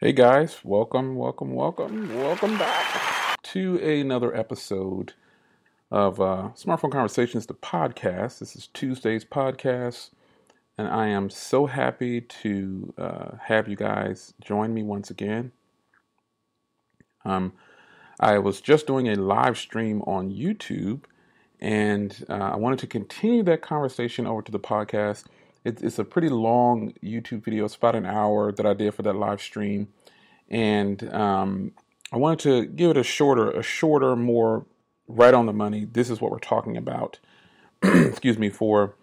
Hey guys, welcome back to another episode of Smartphone Conversations, the podcast. This is Tuesday's podcast, and I am so happy to have you guys join me once again. I was just doing a live stream on YouTube, and I wanted to continue that conversation over to the podcast. It's a pretty long YouTube video. It's about an hour that I did for that live stream. And I wanted to give it a shorter, more right on the money. This is what we're talking about, excuse me, for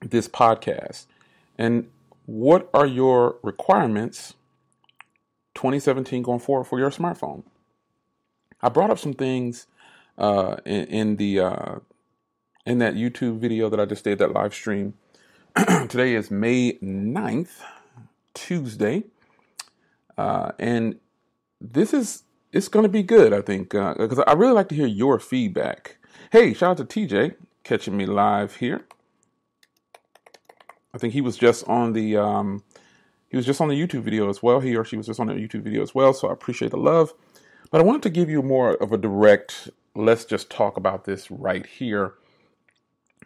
this podcast. And what are your requirements 2017 going forward for your smartphone? I brought up some things in that YouTube video that I just did, that live stream. Today is May 9th, Tuesday. And it's going to be good, I think, because I really like to hear your feedback. Hey, shout out to TJ catching me live here. I think he was just on the YouTube video as well. He or she was just on the YouTube video as well. So I appreciate the love. But I wanted to give you more of a direct, let's just talk about this right here.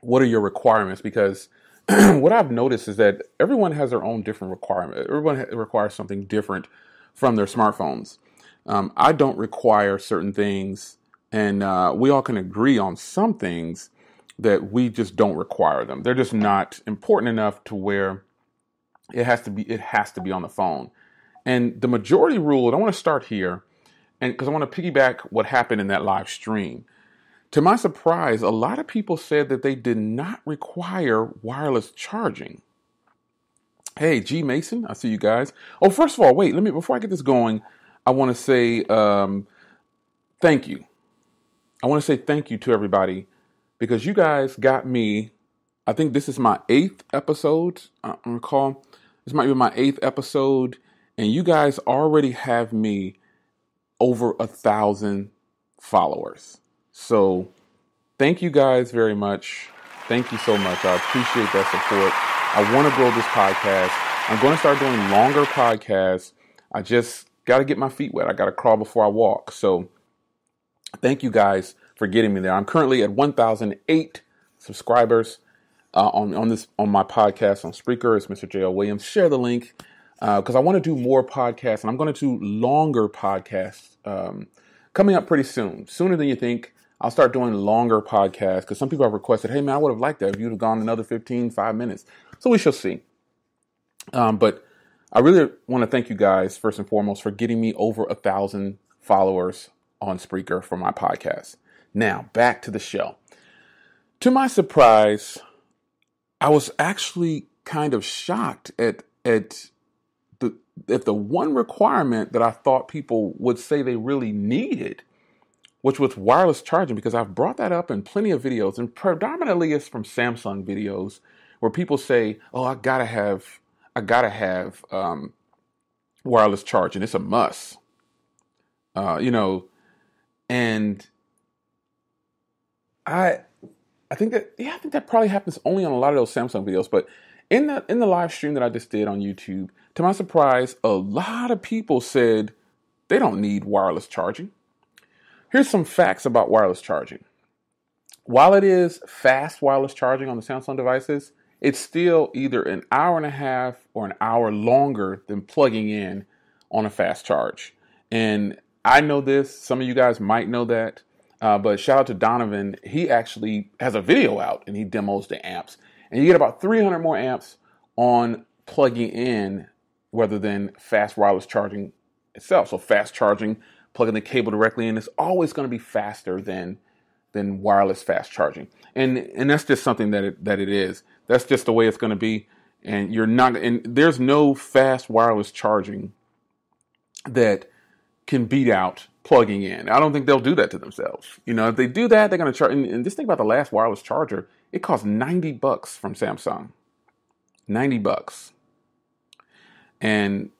What are your requirements? Because what I've noticed is that everyone has their own different requirement. Everyone requires something different from their smartphones. I don't require certain things, and we all can agree on some things that we just don't require them. They're just not important enough to where it has to be on the phone. And the majority rule, and I want to start here, and because I want to piggyback what happened in that live stream. To my surprise, a lot of people said that they did not require wireless charging. Hey, G Mason, I see you guys. Oh, first of all, wait, before I get this going, I want to say thank you. I want to say thank you to everybody because you guys got me. I think this is my 8th episode. I recall this might be my 8th episode, and you guys already have me over 1,000 followers. So thank you guys very much. Thank you so much. I appreciate that support. I want to grow this podcast. I'm going to start doing longer podcasts. I just got to get my feet wet. I got to crawl before I walk. So thank you guys for getting me there. I'm currently at 1,008 subscribers on my podcast on Spreaker. It's Mr. J.L. Williams. Share the link because I want to do more podcasts, and I'm going to do longer podcasts coming up pretty soon, sooner than you think. I'll start doing longer podcasts because some people have requested, hey, man, I would have liked that if you'd have gone another 5 minutes. So we shall see. But I really want to thank you guys, first and foremost, for getting me over 1,000 followers on Spreaker for my podcast. Now, back to the show. To my surprise, I was actually kind of shocked at the one requirement that I thought people would say they really needed, which was wireless charging, because I've brought that up in plenty of videos, and predominantly it's from Samsung videos where people say, "Oh, I gotta have wireless charging. It's a must." And I think that probably happens only on a lot of those Samsung videos. But in the live stream that I just did on YouTube, to my surprise, a lot of people said they don't need wireless charging. Here's some facts about wireless charging. While it is fast wireless charging on the Samsung devices, it's still either an hour and a half or an hour longer than plugging in on a fast charge. And I know this, some of you guys might know that, but shout out to Donovan. He actually has a video out and he demos the amps. And you get about 300 more amps on plugging in rather than fast wireless charging itself. So fast charging, plugging the cable directly in, is always going to be faster than wireless fast charging. And that's just something that it is. That's just the way it's going to be. And there's no fast wireless charging that can beat out plugging in. I don't think they'll do that to themselves. If they do that, they're going to charge. And just think about the last wireless charger. It cost $90 from Samsung. $90. And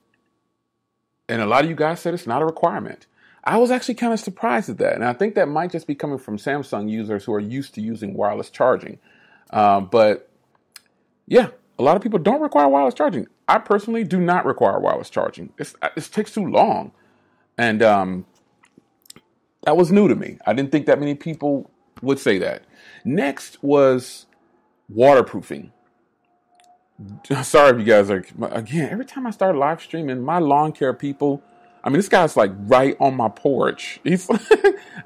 a lot of you guys said it's not a requirement. I was actually kind of surprised at that. And I think that might just be coming from Samsung users who are used to using wireless charging. But yeah, a lot of people don't require wireless charging. I personally do not require wireless charging. It takes too long. And that was new to me. I didn't think that many people would say that. Next was waterproofing. Sorry if you guys are, again, every time I start live streaming, my lawn care people, I mean, this guy's like right on my porch. He's, I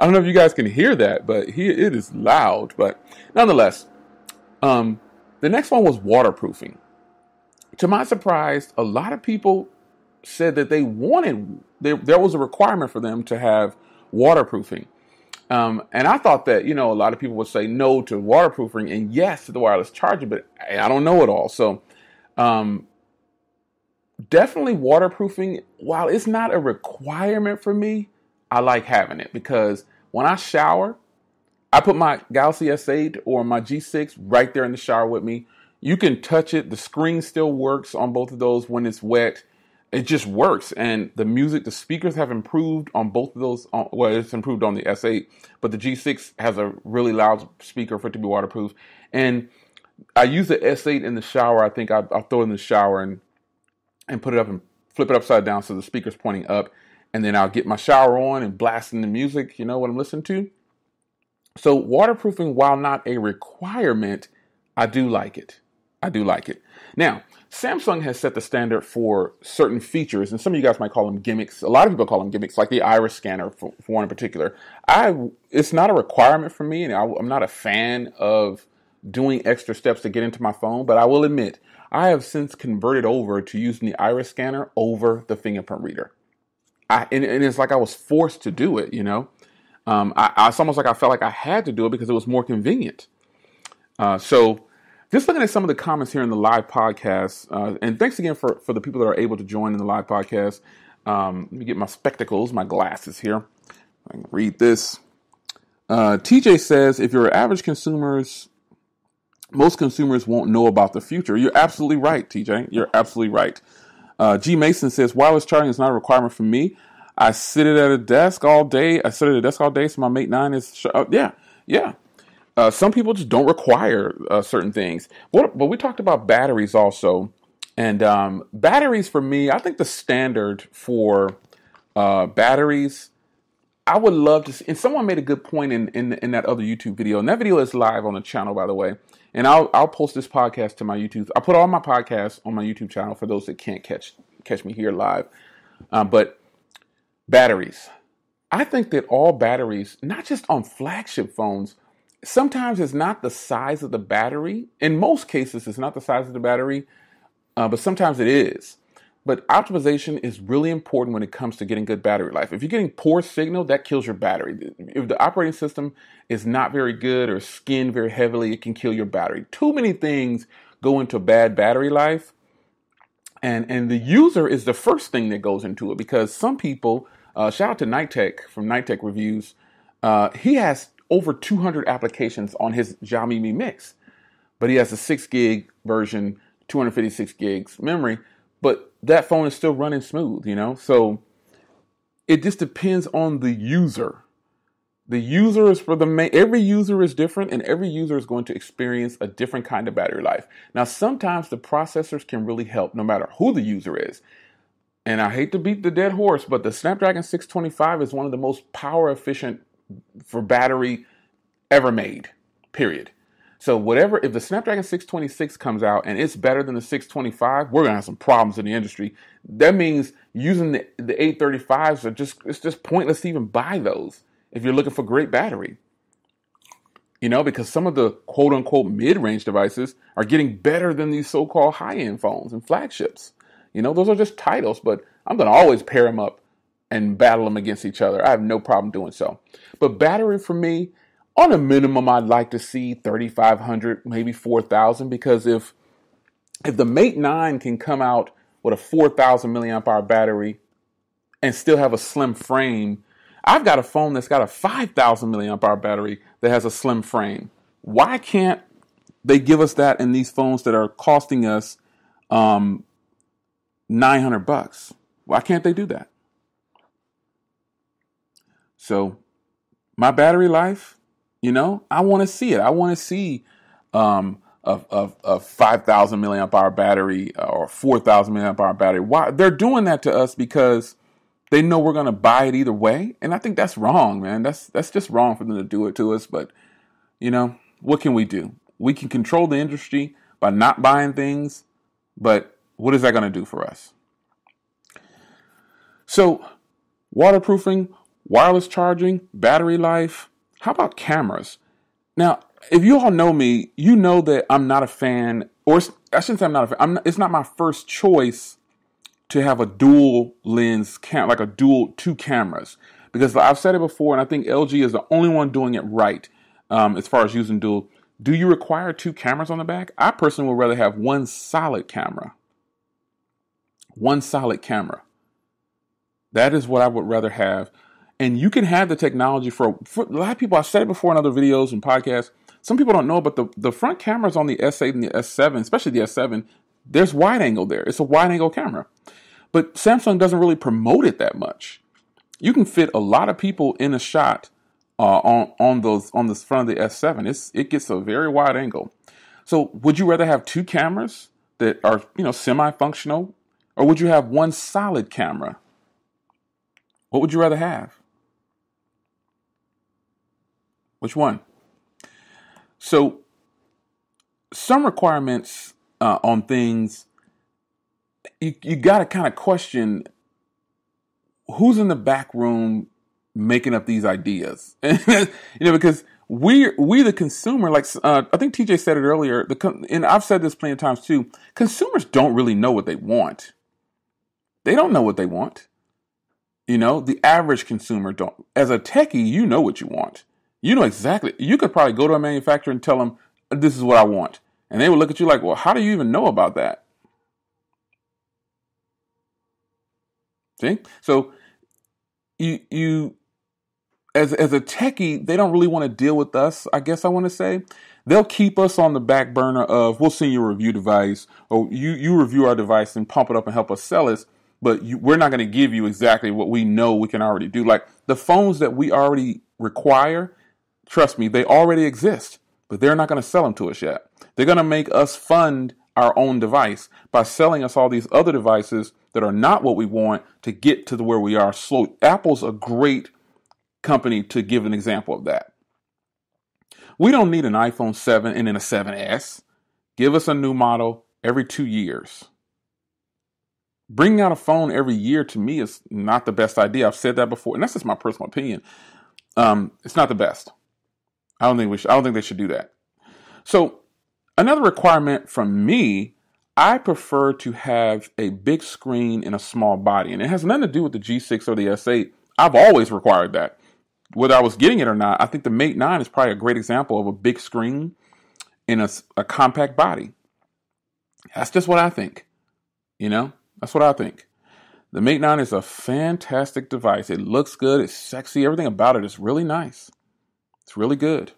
don't know if you guys can hear that, but it is loud. But nonetheless, the next one was waterproofing. To my surprise, a lot of people said that there was a requirement for them to have waterproofing. And I thought that, a lot of people would say no to waterproofing and yes to the wireless charger, but I don't know it all. So definitely waterproofing, while it's not a requirement for me, I like having it because when I shower, I put my Galaxy S8 or my G6 right there in the shower with me. You can touch it. The screen still works on both of those when it's wet. It just works. And the music, the speakers have improved on both of those. Well, it's improved on the S8, but the G6 has a really loud speaker for it to be waterproof. And I use the S8 in the shower. I think I'll throw it in the shower and put it up and flip it upside down so the speaker's pointing up. And then I'll get my shower on and blasting the music, what I'm listening to. So waterproofing, while not a requirement, I do like it. Now, Samsung has set the standard for certain features, and some of you guys might call them gimmicks. A lot of people call them gimmicks, like the iris scanner for one in particular. It's not a requirement for me, and I'm not a fan of doing extra steps to get into my phone, but I will admit, I have since converted over to using the iris scanner over the fingerprint reader. And it's like I was forced to do it, It's almost like I felt like I had to do it because it was more convenient. So just looking at some of the comments here in the live podcast, and thanks again for the people that are able to join in the live podcast. Let me get my spectacles, my glasses here. I can read this. TJ says, if you're average consumers, most consumers won't know about the future. You're absolutely right, TJ. You're absolutely right. G. Mason says, wireless charging is not a requirement for me. I sit at a desk all day. So my Mate 9 is, yeah. Some people just don't require certain things. But we talked about batteries also. And batteries for me, I think the standard for batteries, I would love to see, and someone made a good point in that other YouTube video. And that video is live on the channel, by the way. And I'll post this podcast to my YouTube. I'll put all my podcasts on my YouTube channel for those that can't catch me here live. But batteries. I think that all batteries, not just on flagship phones, sometimes it's not the size of the battery. In most cases, it's not the size of the battery, but sometimes it is. But optimization is really important when it comes to getting good battery life. If you're getting poor signal, that kills your battery. If the operating system is not very good or skinned very heavily, it can kill your battery. Too many things go into bad battery life. And the user is the first thing that goes into it, because some people, shout out to Night Tech from Night Tech Reviews, he has over 200 applications on his Xiaomi Mi Mix, but he has a 6 gig version, 256 gigs memory, but that phone is still running smooth, So it just depends on the user. The user is every user is different, and every user is going to experience a different kind of battery life. Now, sometimes the processors can really help, no matter who the user is. And I hate to beat the dead horse, but the Snapdragon 625 is one of the most power efficient for battery ever made, period. So if the Snapdragon 626 comes out and it's better than the 625, we're going to have some problems in the industry. That means using the 835s it's just pointless to even buy those if you're looking for great battery. Because some of the quote unquote mid-range devices are getting better than these so-called high-end phones and flagships. Those are just titles, but I'm going to always pair them up and battle them against each other. I have no problem doing so. But battery for me, on a minimum, I'd like to see 3,500, maybe 4,000, because if the Mate 9 can come out with a 4,000 milliamp hour battery and still have a slim frame, I've got a phone that's got a 5,000 milliamp hour battery that has a slim frame. Why can't they give us that in these phones that are costing us $900? Why can't they do that? So my battery life, I want to see it. I want to see a 5,000 milliamp hour battery or 4,000 milliamp hour battery. Why? They're doing that to us because they know we're going to buy it either way. And I think that's wrong, man. That's just wrong for them to do it to us. But, what can we do? We can control the industry by not buying things. But what is that going to do for us? So waterproofing, wireless charging, battery life. How about cameras? Now, if you all know me, you know that I'm not a fan, or I shouldn't say I'm not a fan. It's not my first choice to have a dual lens like a dual two cameras, because I've said it before, and I think LG is the only one doing it right as far as using dual. Do you require two cameras on the back? I personally would rather have one solid camera. One solid camera. That is what I would rather have. And you can have the technology for a lot of people. I've said it before in other videos and podcasts. Some people don't know, but the front cameras on the S8 and the S7, especially the S7, there's wide angle there. It's a wide angle camera. But Samsung doesn't really promote it that much. You can fit a lot of people in a shot on the front of the S7. It gets a very wide angle. So would you rather have two cameras that are semi-functional, or would you have one solid camera? What would you rather have? Which one? So some requirements on things, you got to kind of question who's in the back room making up these ideas. Because we the consumer, like I think TJ said it earlier, and I've said this plenty of times too, consumers don't really know what they want. They don't know what they want. The average consumer don't. As a techie, you know what you want. You know exactly. You could probably go to a manufacturer and tell them, this is what I want. And they would look at you like, well, how do you even know about that? See? So you as a techie, they don't really want to deal with us, I guess I want to say. They'll keep us on the back burner of, we'll send you a review device, or you review our device and pump it up and help us sell it. But we're not going to give you exactly what we know we can already do. Like the phones that we already require, trust me, they already exist, but they're not going to sell them to us yet. They're going to make us fund our own device by selling us all these other devices that are not what we want to get to where we are. So Apple's a great company to give an example of that. We don't need an iPhone 7 and then a 7S. Give us a new model every 2 years. Bringing out a phone every year to me is not the best idea. I've said that before, and that's just my personal opinion. It's not the best. I don't think they should do that. So another requirement from me, I prefer to have a big screen and a small body, and it has nothing to do with the G6 or the S8. I've always required that. Whether I was getting it or not, I think the Mate 9 is probably a great example of a big screen in a compact body. That's just what I think. That's what I think. The Mate 9 is a fantastic device. It looks good. It's sexy. Everything about it is really nice. It's really good.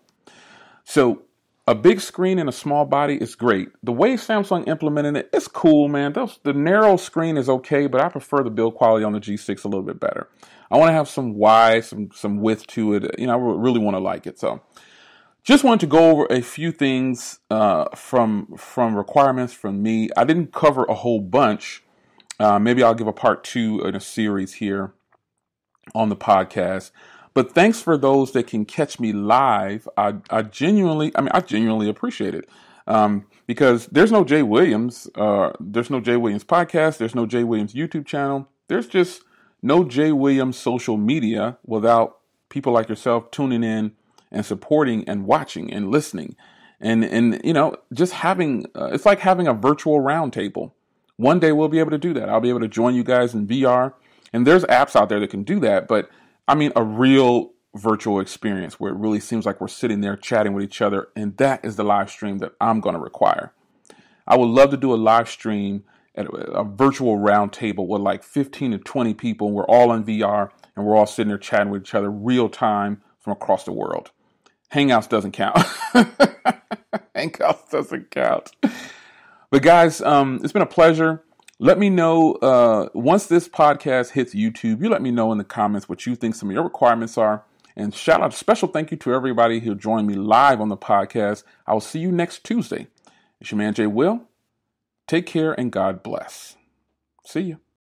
So a big screen and a small body is great. The way Samsung implemented it, it's cool, man. The narrow screen is okay, but I prefer the build quality on the G6 a little bit better. I want to have some wide, some width to it. I really want to like it. So just wanted to go over a few things from requirements from me. I didn't cover a whole bunch. Maybe I'll give a part 2 in a series here on the podcast. But thanks for those that can catch me live. I genuinely appreciate it. Because there's no Jay Williams. There's no Jay Williams podcast. There's no Jay Williams YouTube channel. There's just no Jay Williams social media without people like yourself tuning in and supporting and watching and listening. And just having, it's like having a virtual roundtable. One day we'll be able to do that. I'll be able to join you guys in VR. And there's apps out there that can do that. But I mean, a real virtual experience where it really seems like we're sitting there chatting with each other. And that is the live stream that I'm going to require. I would love to do a live stream at a virtual roundtable with like 15 to 20 people. We're all in VR and we're all sitting there chatting with each other real time from across the world. Hangouts doesn't count. Hangouts doesn't count. But guys, it's been a pleasure. Let me know once this podcast hits YouTube, you let me know in the comments what you think some of your requirements are. And shout out, special thank you to everybody who joined me live on the podcast. I will see you next Tuesday. It's your man, Jay Will. Take care and God bless. See you.